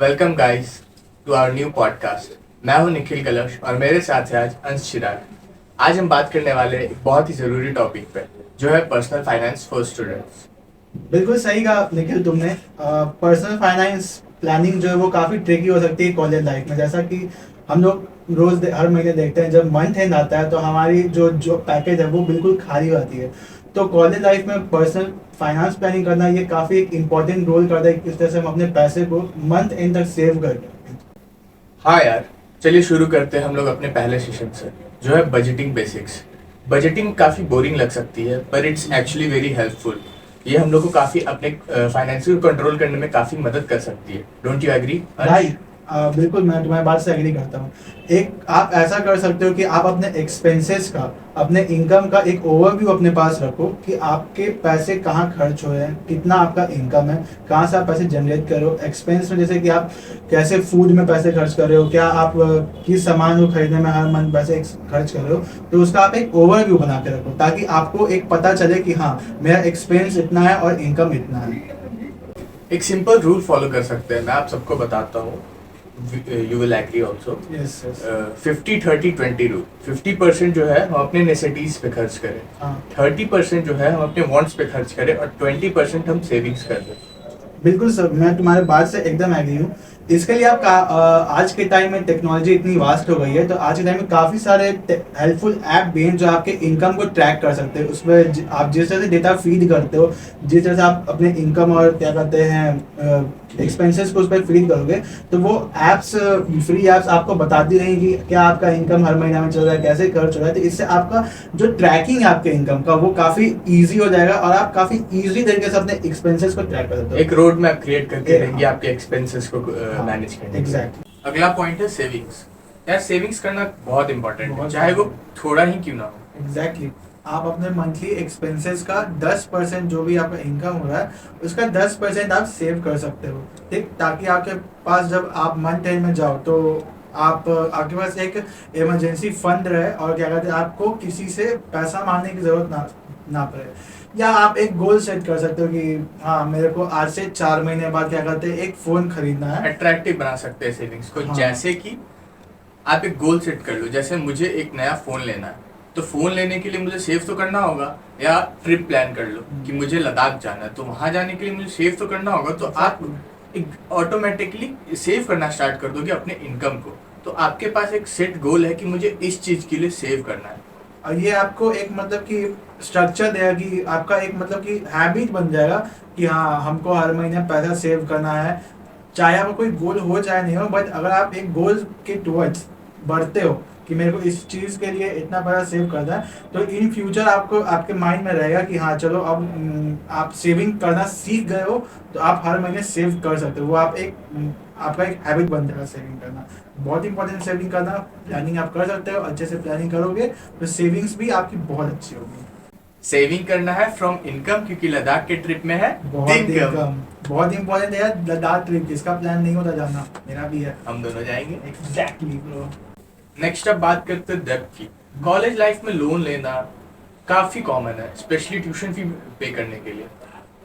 Welcome guys to our new podcast. मैं हूं निखिल कलश और मेरे साथ है आज अंश चिराग। आज हम बात करने वाले हैं एक बहुत ही ज़रूरी टॉपिक पे, जो है पर्सनल फाइनेंस फॉर स्टूडेंट्स। बिल्कुल सही कहा निखिल तुमने। पर्सनल फाइनेंस प्लानिंग जो है वो काफ़ी ट्रिकी हो सकती है कॉलेज लाइफ में। जैसा कि हम लोग हर महीने देखते हैं, जब मंथ एंड आता है तो हमारी जो जो पैकेज है वो बिल्कुल खाली हो जाती है। तो कॉलेज लाइफ में पर्सनल फाइनेंस प्लानिंग करना ये काफ़ी एक इम्पॉर्टेंट रोल करता है कि किस तरह से हम अपने पैसे को मंथ एंड तक सेव करते हैं। हाँ यार, चलिए शुरू करते हैं हम लोग अपने पहले सेशन से, जो है बजटिंग बेसिक्स। बजटिंग काफ़ी बोरिंग लग सकती है पर इट्स एक्चुअली वेरी हेल्पफुल। ये हम लोग को काफ़ी अपने फाइनेंस को कंट्रोल करने में काफ़ी मदद कर सकती है। Don't you agree? राइट। बिल्कुल मैं तुम्हारी बात से एग्री करता हूँ। एक आप ऐसा कर सकते हो कि आप अपने एक्सपेंसेस का, अपने इनकम का एक ओवरव्यू अपने पास रखो कि आपके पैसे कहाँ खर्च हो रहे हैं, कितना आपका इनकम है, कहाँ से आप पैसे जनरेट कर रहे हो। एक्सपेंस में जैसे कि आप कैसे फूड में पैसे खर्च कर रहे हो, क्या आप किस सामान को खरीदने में हर मंथ पैसे खर्च कर रहे हो। तो उसका आप एक ओवरव्यू बना के रखो ताकि आपको एक पता चले कि हाँ, मेरा एक्सपेंस इतना है और इनकम इतना है। एक सिंपल रूल फॉलो कर सकते हैं, मैं आप सबको बताता हूँ। You will agree also. Yes yes. 50-30-20 rule. 50% जो है हम अपने नेसेसिटीज पे खर्च करें, हाँ 30% जो है हम अपने वांट्स पे खर्च करें और 20% हम सेविंग्स कर दें। बिल्कुल सर, मैं तुम्हारे बात से एकदम एग्री हूँ। इसके लिए आज के टाइम में टेक्नोलॉजी इतनी वास्ट हो गई है, तो आज के टाइम में काफ़ी सारे हेल्पफुल ऐप भी हैं जो आपके इनकम को ट्रैक कर सकते हैं। उसमें आप जिस तरह से डेटा फीड करते हो, जिस तरह से आप अपने इनकम और क्या कहते हैं एक्सपेंसेस को उस पर फीड करोगे, तो वो ऐप्स, फ्री ऐप्स आपको बताती रहेंगी कि क्या आपका इनकम हर महीना में चल रहा है, कैसे खर्च हो रहा है। तो इससे आपका जो ट्रैकिंग है आपके इनकम का वो काफ़ी ईजी हो जाएगा और आप काफ़ी ईजी तरीके से अपने एक्सपेंसेस को ट्रैक कर सकते हो। एक रोड मैप क्रिएट करके देंगे हाँ। आपके एक्सपेंसेस को मैनेज करने के लिए। एग्जैक्टली। अगला पॉइंट है सेविंग्स। यार सेविंग्स करना बहुत इंपॉर्टेंट है, बहुत चाहे वो important। थोड़ा ही क्यों ना हो। एग्जैक्टली। आप अपने मंथली एक्सपेंसेस का 10%, जो भी आपका इनकम हो रहा है उसका 10% आप सेव कर सकते हो, ठीक, ताकि आपके पास जब आप मंथ एंड में जाओ तो आप आपके पास एक इमरजेंसी फंड रहे और क्या कहते हैं, आपको किसी से पैसा मांगने की जरूरत ना ना पड़े। या आप एक गोल सेट कर सकते हो कि हाँ, मेरे को आज से 4 महीने बाद क्या कहते हैं एक फ़ोन खरीदना है। अट्रैक्टिव बना सकते हैं सेविंग्स को। हाँ। जैसे कि आप एक गोल सेट कर लो, जैसे मुझे एक नया फ़ोन लेना है, तो फ़ोन लेने के लिए मुझे सेव तो करना होगा। या ट्रिप प्लान कर लो कि मुझे लद्दाख जाना है, तो वहाँ जाने के लिए मुझे सेव तो करना होगा। तो आप एक ऑटोमेटिकली सेव करना स्टार्ट कर दोगे अपने इनकम को। तो आपके पास एक सेट गोल है कि मुझे इस चीज़ के लिए सेव करना है। और ये आपको एक मतलब कि स्ट्रक्चर देगा कि आपका एक मतलब कि हैबिट बन जाएगा कि हाँ, हमको हर महीने पैसा सेव करना है। चाहे आपका कोई गोल हो चाहे नहीं हो, बट अगर आप एक गोल के टुवर्ड्स बढ़ते हो कि मेरे को इस चीज़ के लिए इतना पैसा सेव करना है, तो इन फ्यूचर आपको आपके माइंड में रहेगा कि हाँ चलो अब आप सेविंग करना सीख गए हो, तो आप हर महीने सेव कर सकते हो। वो आप एक आपका एक हैबिट बन जाएगा सेविंग करना। बहुत इंपॉर्टेंट सेविंग करना। प्लानिंग आप कर सकते हो, अच्छे से प्लानिंग करोगे तो सेविंग्स भी आपकी बहुत अच्छी होगी। सेविंग करना है फ्रॉम इनकम, क्योंकि लद्दाख के ट्रिप में है बहुत इनकम। इनकम बहुत इंपॉर्टेंट है यार। लद्दाख ट्रिप जिसका प्लान नहीं होता जाना, मेरा भी है। हम दोनों जाएंगे। Exactly bro. नेक्स्ट अब बात करते हैं डेब्ट की। कॉलेज लाइफ में लोन लेना काफ़ी कॉमन है, स्पेशली ट्यूशन फी पे करने के लिए।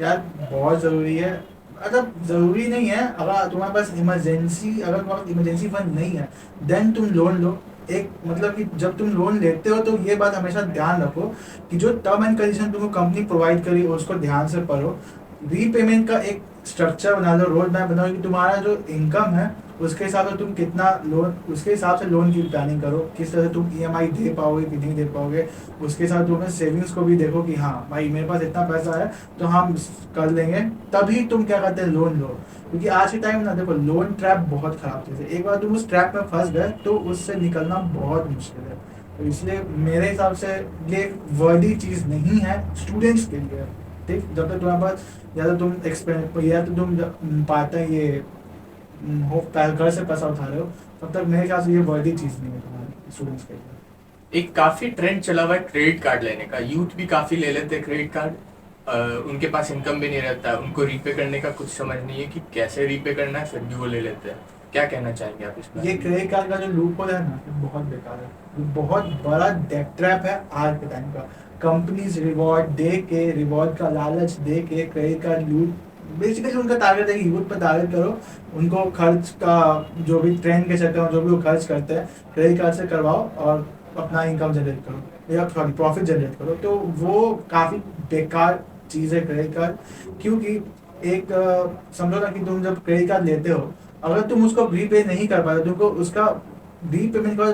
यार बहुत ज़रूरी है। मतलब ज़रूरी नहीं है, अगर तुम्हारे पास इमरजेंसी, अगर तुम्हारे पास इमरजेंसी फंड नहीं है देन तुम लोन लो। एक मतलब कि जब तुम लोन लेते हो तो ये बात हमेशा ध्यान रखो कि जो टर्म एंड कंडीशन तुमको कंपनी प्रोवाइड करी उसको ध्यान से पढ़ो। रीपेमेंट का एक स्ट्रक्चर बना लो, रोड मैप बनाओ कि तुम्हारा जो इनकम है उसके हिसाब से तुम कितना लोन, उसके हिसाब से लोन की प्लानिंग करो, किस तरह से तुम ईएमआई दे पाओगे कि नहीं दे पाओगे। उसके साथ तुम अपने सेविंग्स को भी देखो कि हाँ भाई मेरे पास इतना पैसा है तो हम कर लेंगे, तभी तुम क्या कहते हैं लोन लो। क्योंकि आज के टाइम ना देखो, लोन ट्रैप बहुत खराब चीज़ है। एक बार तुम उस ट्रैप में फंस गए तो उससे निकलना बहुत मुश्किल है। तो इसलिए मेरे हिसाब से ये वर्दी चीज़ नहीं है स्टूडेंट्स के लिए, ठीक। जब तक तुम्हारे पास या तो तुम एक्सपेंस या तो तुम पाते हैं ये हो घर से पैसा उठा रहे हो, तब तक मेरे ख्याल से ये वर्दी चीज़ नहीं है तुम्हारे स्टूडेंट्स के लिए। एक काफ़ी ट्रेंड चला हुआ है क्रेडिट कार्ड लेने का। यूथ भी काफ़ी ले लेते हैं क्रेडिट कार्ड। उनके पास इनकम भी नहीं रहता है, उनको रीपे करने का कुछ समझ नहीं है कि कैसे रीपे करना है, फिर भी वो ले लेते हैं। क्या कहना चाहेंगे आप इस ये पर? क्रेडिट कार्ड का जो लूप होल है ना, ये बहुत बेकार है। ये बहुत बड़ा डेट ट्रैप है आज के टाइम का। कंपनीज रिवॉर्ड दे के, रिवॉर्ड का लालच दे के क्रेडिट कार्ड लूट बेसिकली उनका टारगेट है कि यूथ पर टारगेट करो, उनको खर्च का जो भी ट्रेंड के चक्कर में जो भी वो खर्च करते हैं क्रेडिट कार्ड से करवाओ और अपना इनकम जनरेट करो या सॉरी प्रॉफिट जनरेट करो। तो वो काफ़ी बेकार चीज़ है क्रेडिट कार्ड, क्योंकि एक समझो ना कि तुम जब क्रेडिट कार्ड लेते हो, अगर तुम उसको रीपे नहीं कर पाते, तुमको उसका रीपेमेंट का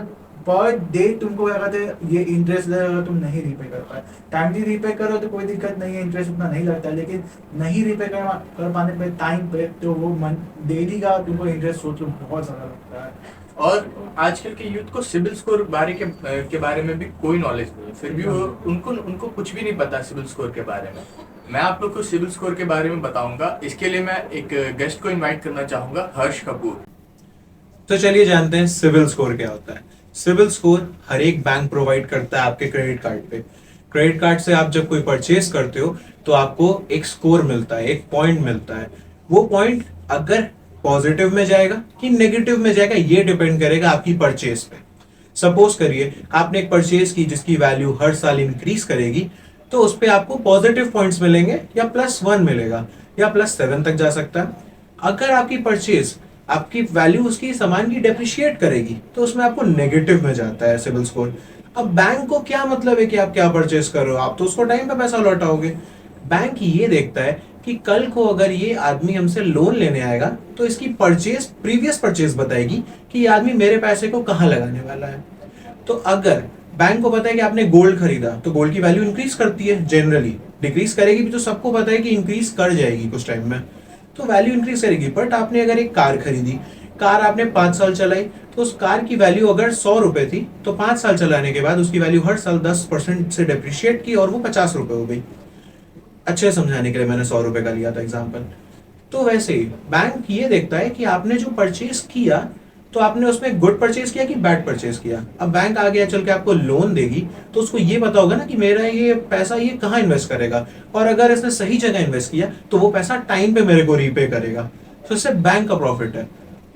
पर डे तुमको क्या कहते हैं ये इंटरेस्ट लगेगा, तुम नहीं रीपे कर पाए। टाइमली रीपे करो तो कोई दिक्कत नहीं है, इंटरेस्ट उतना नहीं लगता है, लेकिन नहीं रीपे कर पाने पे टाइम पे तो वो डेली का तुमको इंटरेस्ट सोच लो बहुत ज़्यादा लगता है। और आजकल के यूथ को सिविल स्कोर के बारे में भी कोई नॉलेज नहीं है, फिर भी वो उनको उनको कुछ भी नहीं पता सिविल स्कोर के बारे में। मैं आप लोग को सिविल स्कोर के बारे में बताऊंगा। इसके लिए मैं एक गेस्ट को इनवाइट करना चाहूंगा, हर्ष कपूर। तो चलिए जानते हैं सिविल स्कोर क्या होता है। सिविल स्कोर हर एक बैंक प्रोवाइड करता है आपके क्रेडिट कार्ड पे। क्रेडिट कार्ड से आप जब कोई परचेज करते हो तो आपको एक स्कोर मिलता है, एक पॉइंट मिलता है। वो पॉइंट अगर पॉजिटिव में जाएगा कि नेगेटिव में जाएगा ये डिपेंड करेगा आपकी परचेज पे। सपोज करिए आपने एक परचेज की जिसकी वैल्यू हर साल इंक्रीज करेगी, तो उस पे आपको पॉजिटिव पॉइंट्स मिलेंगे या +1 मिलेगा या +7 तक जा सकता है। अगर आपकी परचेज आपकी वैल्यू उसकी सामान की डेप्रिशिएट करेगी तो उसमें आपको नेगेटिव में जाता है सिविल स्कोर। अब बैंक को क्या मतलब है कि आप क्या परचेज कर रहे हो, आप तो उसको टाइम पे पैसा लौटाओगे। बैंक ये देखता है कि कल को अगर ये आदमी हमसे लोन लेने आएगा तो इसकी परचेज प्रीवियस परचेज बताएगी कि ये आदमी मेरे पैसे को कहाँ लगाने वाला है। तो अगर बैंक को पता है कि आपने गोल्ड खरीदा तो गोल्ड की वैल्यू इंक्रीज करती है, जनरली डिक्रीज करेगी भी तो सबको पता है कि इंक्रीज कर जाएगी कुछ टाइम में, तो वैल्यू इंक्रीज करेगी। बट आपने अगर एक कार खरीदी, कार आपने 5 साल चलाई, तो उस कार की वैल्यू अगर 100 रुपए थी तो 5 साल चलाने के बाद उसकी वैल्यू हर साल 10% से डिप्रिशिएट की और वो 50 रुपए हो गई। अच्छे समझाने के लिए मैंने 100 रुपए का लिया था एग्जाम्पल। तो वैसे ही बैंक ये देखता है कि आपने जो परचेज किया तो आपने उसमें गुड परचेज किया कि बैड परचेज किया। अब बैंक आ गया चल के आपको लोन देगी तो उसको ये पता होगा ना कि मेरा ये पैसा ये कहाँ इन्वेस्ट करेगा, और अगर इसने सही जगह इन्वेस्ट किया तो वो पैसा टाइम पे मेरे को रीपे करेगा। तो इससे बैंक का प्रॉफिट है।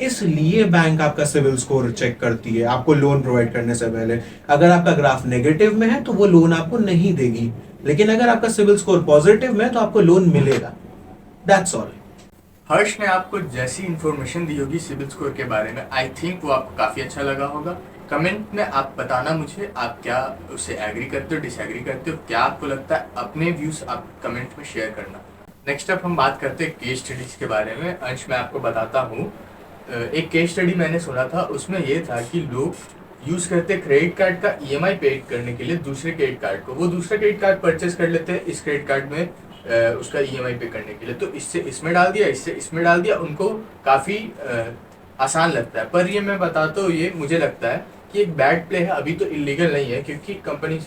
इसलिए बैंक आपका सिविल स्कोर चेक करती है आपको लोन प्रोवाइड करने से पहले। अगर आपका ग्राफ नेगेटिव में है तो वो लोन आपको नहीं देगी, लेकिन अगर आपका सिविल स्कोर पॉजिटिव में है तो आपको लोन मिलेगा। That's all. हर्ष ने आपको जैसी इन्फॉर्मेशन दी होगी सिविल स्कोर के बारे में, आई थिंक वो आपको काफ़ी अच्छा लगा होगा। कमेंट में आप बताना मुझे, आप क्या उससे एग्री करते हो, डिसएग्री करते हो, क्या आपको लगता है, अपने व्यूज़ आप कमेंट में शेयर करना। नेक्स्ट अप हम बात करते हैं केस स्टडीज़ के बारे में। अंश मैं आपको बताता हूँ, एक केस स्टडी मैंने सुना था, उसमें ये था कि लोग यूज़ करते क्रेडिट कार्ड का EMI पे करने के लिए दूसरे क्रेडिट कार्ड को। वो दूसरा क्रेडिट कार्ड परचेस कर लेते हैं इस क्रेडिट कार्ड में उसका EMI पे करने के लिए, तो इससे इसमें डाल दिया, इससे इसमें डाल दिया, उनको काफ़ी आसान लगता है। पर ये मैं बताता हूँ, ये मुझे लगता है कि एक बैड प्ले है। अभी तो इलीगल नहीं है क्योंकि कंपनी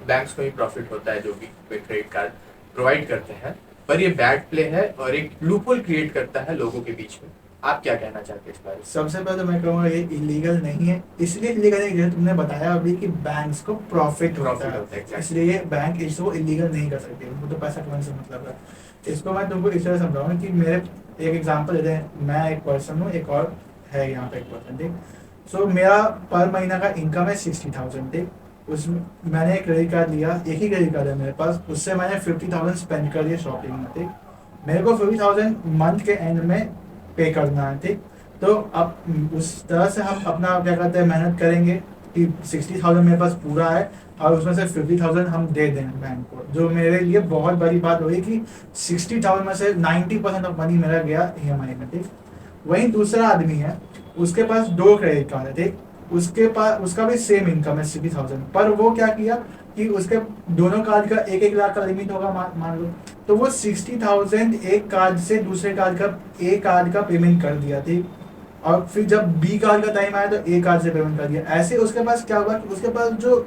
बैंक्स को ही प्रॉफिट होता है जो भी क्रेडिट कार्ड प्रोवाइड करते हैं, पर ये बैड प्ले है और एक लूपहोल क्रिएट करता है लोगों के बीच में। आप क्या कहना चाहते हैं इस बारे में? सबसे पहले तो मैं कहूँगा ये इलीगल नहीं है, इसलिए इलीगल है जैसे तुमने बताया अभी कि बैंक्स को प्रॉफिट होता है, exactly. इसलिए बैंक इसको इलीगल नहीं कर सकते, उनको तो पैसा कमाने से मतलब है। इसको मैं तुमको इस तरह समझाऊंगा कि मेरे एक एग्जांपल देते हैं, मैं एक पर्सन हूँ, एक और है यहाँ पे एक पर्सन, ठीक। सो मेरा पर महीना का इनकम है 60,000, ठीक। उसमें मैंने एक क्रेडिट कार्ड लिया, एक ही क्रेडिट कार्ड है मेरे पास, उससे मैंने 50,000 स्पेंड कर दिया शॉपिंग में, ठीक। मेरे को 50,000 मंथ के एंड में पे करना है, ठीक। तो अब उस तरह से हम अपना क्या कहते हैं मेहनत करेंगे कि 60,000 मेरे पास पूरा है और उसमें से 50,000 हम दे दें बैंक को, जो मेरे लिए बहुत बड़ी बात हुई कि 60,000 में से 90% ऑफ मनी मेरा गया EMI में, ठीक। वहीं दूसरा आदमी है, उसके पास 2 क्रेडिट कार्ड है, ठीक। उसके पास उसका भी सेम इनकम है 60,000, पर वो क्या किया कि उसके दोनों कार्ड का 1-1 लाख का लिमिट होगा मान लो, तो वो 60,000 एक कार्ड से दूसरे कार्ड का A कार्ड का पेमेंट कर दिया, ठीक। और फिर जब B कार्ड का टाइम आया तो A कार्ड से पेमेंट कर दिया। ऐसे उसके पास क्या हुआ कि उसके पास जो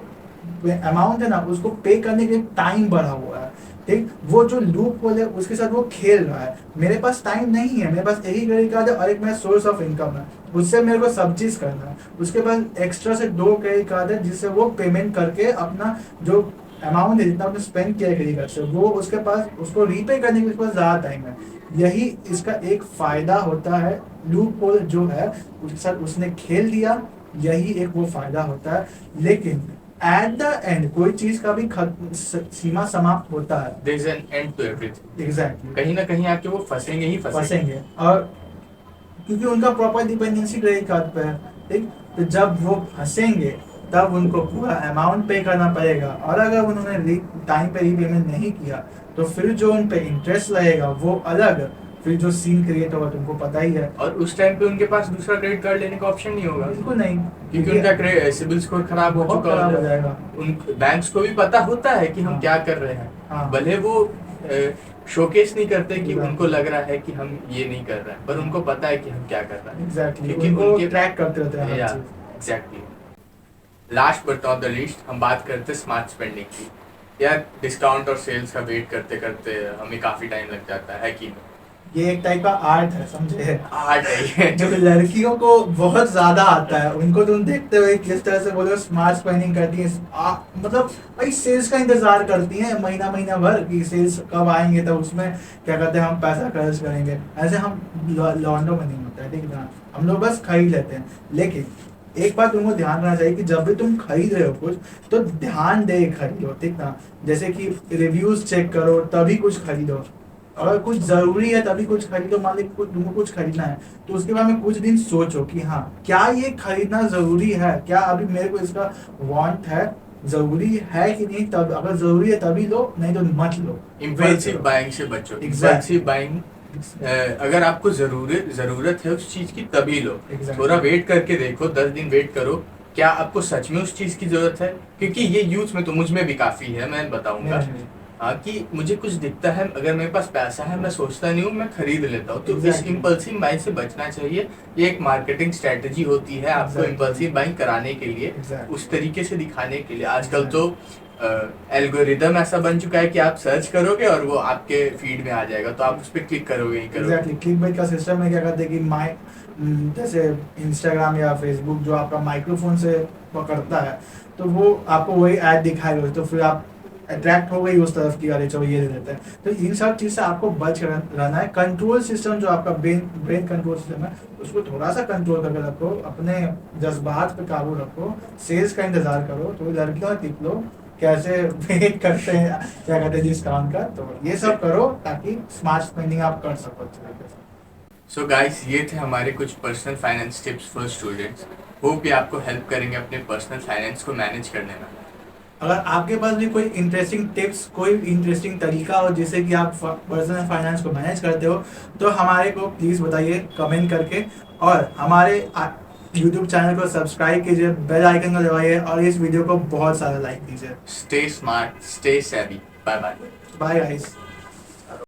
अमाउंट है ना उसको पे करने के लिए टाइम बढ़ा हुआ है, ठीक। वो जो लूप होल है उसके साथ वो खेल रहा है। मेरे पास टाइम नहीं है, मेरे पास एक ही क्रेडिट कार्ड है और एक मेरा सोर्स ऑफ इनकम है, उससे मेरे को सब चीज़ करना है। उसके पास एक्स्ट्रा से 2 क्रेडिट कार्ड है जिससे वो पेमेंट करके अपना जो अमाउंट है जितना आपने स्पेंड किया है क्रेडिट कार्ड से वो उसके पास उसको रीपे करने के लिए उसके पास ज़्यादा टाइम है। यही इसका एक फ़ायदा होता है, लूप होल जो है उसके साथ उसने खेल दिया, यही एक वो फ़ायदा होता है। लेकिन एट द एंड कोई चीज का भी सीमा समाप्त होता है। There is an end to everything. Exactly, कहीं ना कहीं आके वो फंसेंगे ही फंसेंगे। और क्योंकि उनका प्रॉपर डिपेंडेंसी क्रेडिट कार्ड पे है, ठीक। तो जब वो फंसेंगे तब उनको पूरा अमाउंट पे करना पड़ेगा, और अगर उन्होंने टाइम पे रीपेमेंट नहीं किया तो फिर जो उन पे इंटरेस्ट लगेगा वो अलग, फिर जो सीन क्रिएट होगा तुमको पता ही है। और उस टाइम पे उनके पास दूसरा क्रेडिट कार्ड लेने का ऑप्शन नहीं होगा, बिल्कुल नहीं, क्योंकि उनका सिबिल स्कोर खराब हो बहुत चुका खराब हो होगा। जाएगा। उन बैंक्स को भी पता होता है कि हम हाँ। क्या कर रहे हैं, हाँ। भले वो शोकेस नहीं करते कि Exactly. उनको लग रहा है कि हम ये नहीं कर रहे हैं, पर उनको पता है कि हम क्या कर रहे हैं। एग्जैक्टली, क्योंकि उनको उनके ट्रैक करते रहते हैं हर चीज। Exactly. Last but not the least हम बात करते हैं स्मार्ट स्पेंडिंग की। यार डिस्काउंट और सेल्स का वेट करते करते हमें काफी टाइम लग जाता है कि ये एक टाइप का आर्ट है, समझे। हार्ड है जो लड़कियों को बहुत ज्यादा आता है, उनको तुम देखते हुए किस तरह से बोलो स्मार्ट स्पेंडिंग करती है, मतलब भाई सेल्स का इंतजार करती हैं महीना महीना भर कि सेल्स कब आएंगे, तो उसमें क्या कहते हैं हम पैसा खर्च करेंगे। ऐसे हम लॉन्डो में नहीं होता है, ठीक है ना, हम लोग बस खरीद लेते हैं। लेकिन एक बात तुमको ध्यान रखना चाहिए कि जब भी तुम खरीद रहे हो कुछ तो ध्यान दे खरीदो, ठीक ना। जैसे कि रिव्यूज चेक करो तभी कुछ खरीदो, अगर कुछ जरूरी है तभी कुछ खरीदो। मान ली तुमको कुछ खरीदना है तो उसके बारे में कुछ दिन सोचो कि हाँ क्या ये खरीदना जरूरी है, क्या अभी मेरे को इसका वांट है, जरूरी है कि नहीं। तब अगर जरूरी है तभी लो, नहीं तो मत लो। इम्पल्सिव बाइंग से बचो। इम्पल्सिव बाइंग अगर आपको जरूरत है उस चीज की तभी लो। Exactly. थोड़ा वेट करके देखो, 10 दिन वेट करो, क्या आपको सच में उस चीज की जरूरत है। क्योंकि ये यूथ में तो मुझ में भी काफी है, मैं बताऊंगा हाँ कि मुझे कुछ दिखता है, अगर मेरे पास पैसा है मैं सोचता नहीं हूँ, मैं खरीद लेता हूँ। तो इस Exactly. इम्पल्सिव बाइंग से बचना चाहिए। ये एक मार्केटिंग स्ट्रेटजी होती है आपको Exactly. इम्पल्सिव बाइंग कराने के लिए, Exactly. उस तरीके से दिखाने के लिए। आजकल तो एल्गोरिदम ऐसा बन चुका है कि आप सर्च करोगे और वो आपके फीड में आ जाएगा, तो आप उस पर क्लिक करोगे ही करोगे। एग्जैक्टली, क्लिकबेट का सिस्टम है, क्या कहते हैं कि जैसे इंस्टाग्राम या फेसबुक जो आपका माइक्रोफोन से पकड़ता है तो वो आपको वही ऐड दिखाएगा, तो फिर आप अट्रैक्ट हो गई उस तरफ की, अरे चलो ये दे देते हैं। तो इन सब चीज़ से आपको बच कर रहना है। कंट्रोल सिस्टम जो आपका ब्रेन कंट्रोल सिस्टम है उसको थोड़ा सा कंट्रोल करके रखो, अपने जज्बात पे काबू रखो, सेल्स का इंतजार करो। तो लड़कियों टिप लो कैसे वेट करते हैं, क्या कहते हैं डिस्काउंट का, तो ये सब करो ताकि स्मार्ट स्पेंडिंग आप कर सको अच्छे तरीके से। सो गाइस, ये थे हमारे कुछ personal finance tips for students. Hope ये आपको हेल्प करेंगे अपने पर्सनल फाइनेंस को मैनेज करने में। अगर आपके पास भी कोई इंटरेस्टिंग टिप्स, कोई इंटरेस्टिंग तरीका हो जिससे कि आप पर्सनल फाइनेंस को मैनेज करते हो तो हमारे को प्लीज़ बताइए कमेंट करके, और हमारे यूट्यूब चैनल को सब्सक्राइब कीजिए, बेल आइकन को दबाइए और इस वीडियो को बहुत सारा लाइक कीजिए। Stay smart, stay savvy. Bye bye. Bye guys.